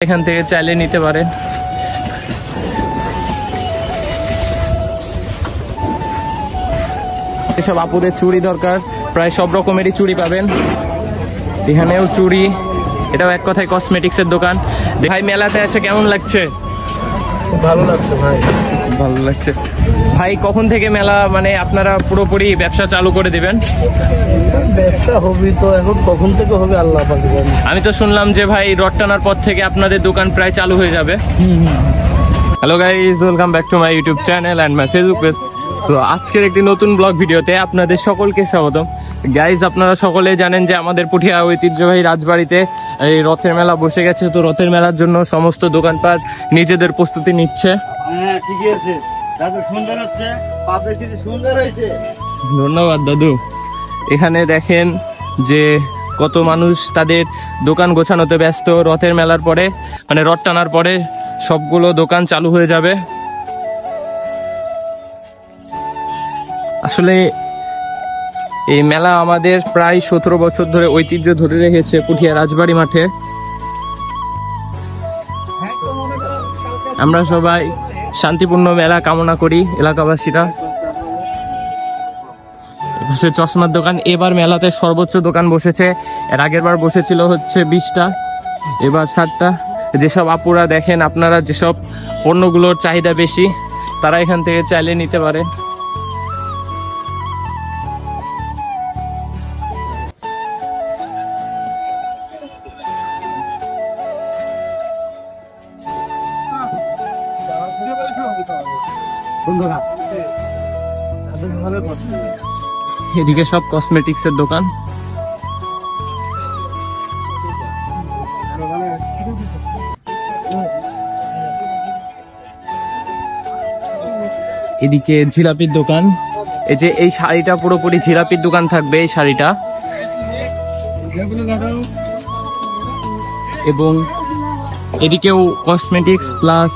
এখান থেকে চাইলে নিতে পারেন। এসব আপুদের চুড়ি দরকার, প্রায় সব রকমেরই চুড়ি পাবেন। এখানেও চুড়ি, এটাও এক কথায় কসমেটিক্সের দোকান। ভাই মেলাতে এসে কেমন লাগছে? ভালো লাগছে ভাই, ভালো লাগছে। ভাই কখন থেকে মেলা মানে আপনারা পুরোপুরি ব্যবসা চালু করে দিবেন? ব্যবসা হবে তো এখন কখন থেকে হবে আল্লাহ পাক জানে। আমি তো শুনলাম যে ভাই রড টানার পর থেকে আপনাদের দোকান প্রায় চালু হয়ে যাবে। Hello guys, welcome back to my YouTube channel and my Facebook page. So আজকের একটি নতুন ব্লগ ভিডিওতে আপনাদের সকলকে স্বাগতম। গাইজ আপনারা সকলে জানেন যে আমাদের পুঠিয়া ঐতিহ্যবাহী রাজবাড়িতে এই রথের মেলা বসে গেছে। তো রথের মেলার জন্য সমস্ত দোকানপাট নিজেদের প্রস্তুতি নিচ্ছে। হ্যাঁ ঠিক আছে দাদু, সুন্দর হচ্ছে, পাবলিসিটি সুন্দর হয়েছে। ধন্যবাদ দাদু। এখানে দেখেন যে কত মানুষ তাদের দোকান গোছানোতে ব্যস্ত। রথের মেলার পরে মানে রথ টানার পরে সবগুলো দোকান চালু হয়ে যাবে। আসলে এই মেলা আমাদের প্রায় 17 বছর ধরে ঐতিহ্য ধরে রেখেছে পুঠিয়া রাজবাড়ি মাঠে। আমরা সবাই শান্তিপূর্ণ মেলা কামনা করি এলাকাবাসীরা। চশমার দোকান, এবার মেলাতে সর্বোচ্চ দোকান বসেছে। এর আগের বার বসেছিল হচ্ছে 20টা, এবার 7টা। যেসব আপুরা দেখেন, আপনারা যেসব পণ্যগুলোর চাহিদা বেশি তারা এখান থেকে চাইলে নিতে পারে। এদিকে সব কসমেটিক্সের দোকান। এদিকে জিলাপির দোকান। এই যে এই শাড়িটা পুরোপুরি জিলাপির দোকান থাকবে, এই শাড়িটা। এবং এদিকেও কসমেটিক্স প্লাস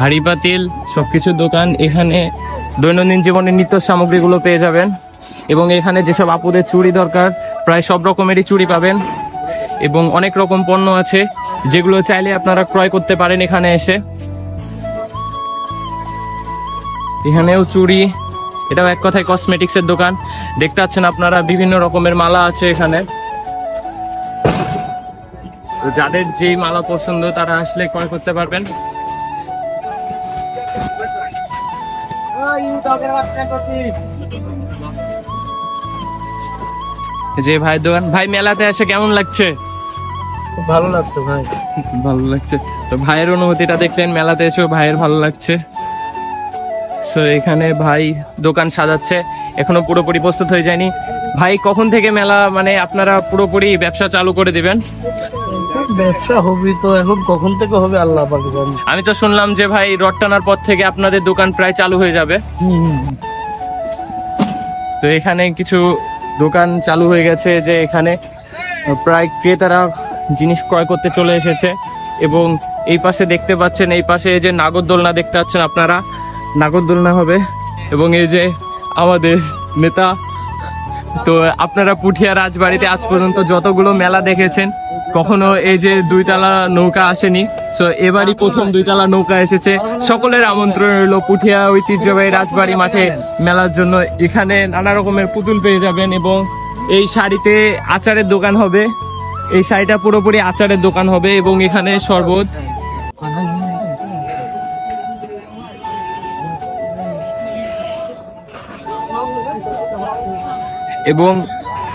হাড়ি পাতিল সবকিছুর দোকান। এখানে দৈনন্দিন জীবনের নিত্য সামগ্রীগুলো পেয়ে যাবেন। এবং এখানে যেসব আপুদের চুড়ি দরকার প্রায় সব রকমেরই চুড়ি পাবেন। এবং অনেক রকম পণ্য আছে যেগুলো চাইলে আপনারা ক্রয় করতে পারেন এখানে এসে। এখানেও চুড়ি, এটাও এক কথায় কসমেটিক্সের দোকান। দেখতে পাচ্ছেন আপনারা বিভিন্ন রকমের মালা আছে এখানে। তো যাদের যেই মালা পছন্দ তারা আসলে ক্রয় করতে পারবেন। যে ভাই দোকান, ভাই মেলাতে এসে কেমন লাগছে? ভালো লাগছে ভাই, ভালো লাগছে। তো ভাইয়ের অনুভূতিটা দেখলেন, মেলাতে এসেও ভাইয়ের ভালো লাগছে। তো এখানে ভাই দোকান সাজাচ্ছে, এখনো পুরোপুরি প্রস্তুত হয়ে যায়নি। ভাই কখন থেকে মেলা মানে আপনারা পুরোপুরি ব্যবসা চালু করে দিবেন? ব্যবসা হবে তো এখন কখন থেকে হবে আল্লাহ পাক জানে। আমি তো শুনলাম যে ভাই রড টানার পর থেকে আপনাদের দোকান প্রায় চালু হয়ে যাবে। তো এখানে কিছু দোকান চালু হয়ে গেছে, যে এখানে প্রায় ক্রেতারা জিনিস ক্রয় করতে চলে এসেছে। এবং এই পাশে দেখতে পাচ্ছেন, এই পাশে যে নাগরদোলনা দেখতে পাচ্ছেন আপনারা, নাগরদোলনা হবে। এবং এই যে আমাদের নেতা। তো আপনারা পুঠিয়া রাজবাড়িতে আজ পর্যন্ত যতগুলো মেলা দেখেছেন কখনো এই যে 2তলা নৌকা আসেনি। তো এবারই প্রথম 2তলা নৌকা এসেছে। সকলের আমন্ত্রণ রইল পুঠিয়া ঐতিহ্যবাহী রাজবাড়ি মাঠে মেলার জন্য। এখানে নানা রকমের পুতুল পেয়ে যাবেন। এবং এই শাড়িতে আচারের দোকান হবে, এই শাড়িটা পুরোপুরি আচারের দোকান হবে। এবং এখানে শরবত, এবং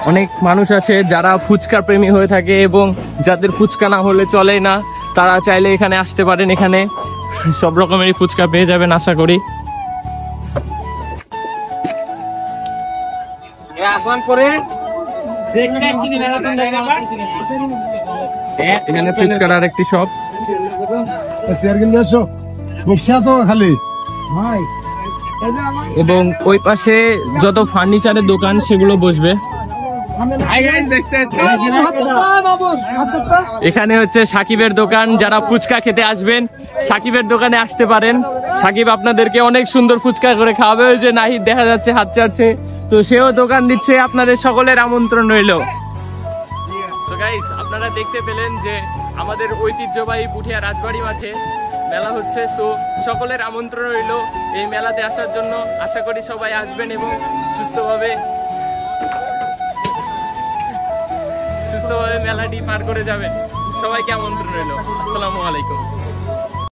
অনেক মানুষ আছে যারা ফুচকা প্রেমী হয়ে থাকে এবং যাদের ফুচকা না হলে চলে না, তারা চাইলে এখানে আসতে পারেন। এখানে সব রকমেরই ফুচকা পেয়ে যাবেন আশা করি। এখানে ফুচকার আর একটি শপ। এবং ওই পাশে যত ফার্নিচারের দোকান সেগুলো বসবে। এখানে হচ্ছে সাকিবের দোকান। যারা ফুচকা খেতে আসবেন সাকিবের দোকানে আসতে পারেন। সাকিব আপনাদেরকে অনেক সুন্দর ফুচকা করে খাওয়াবে। ওই যে নাহিদ দেখা যাচ্ছে হাত চাচ্ছে, তো সেও দোকান দিচ্ছে। আপনাদের সকলের আমন্ত্রণ রইল। তো গাইস আপনারা দেখতে পেলেন যে আমাদের ঐতিহ্যবাহী পুঠিয়া রাজবাড়ি মাঠে মেলা হচ্ছে। তো সকলের আমন্ত্রণ রইল এই মেলাতে আসার জন্য। আশা করি সবাই আসবেন এবং সুস্থভাবে মেলাটি পার করে যাবেন। সবাইকে আমন্ত্রণ রইল। আসসালামু আলাইকুম।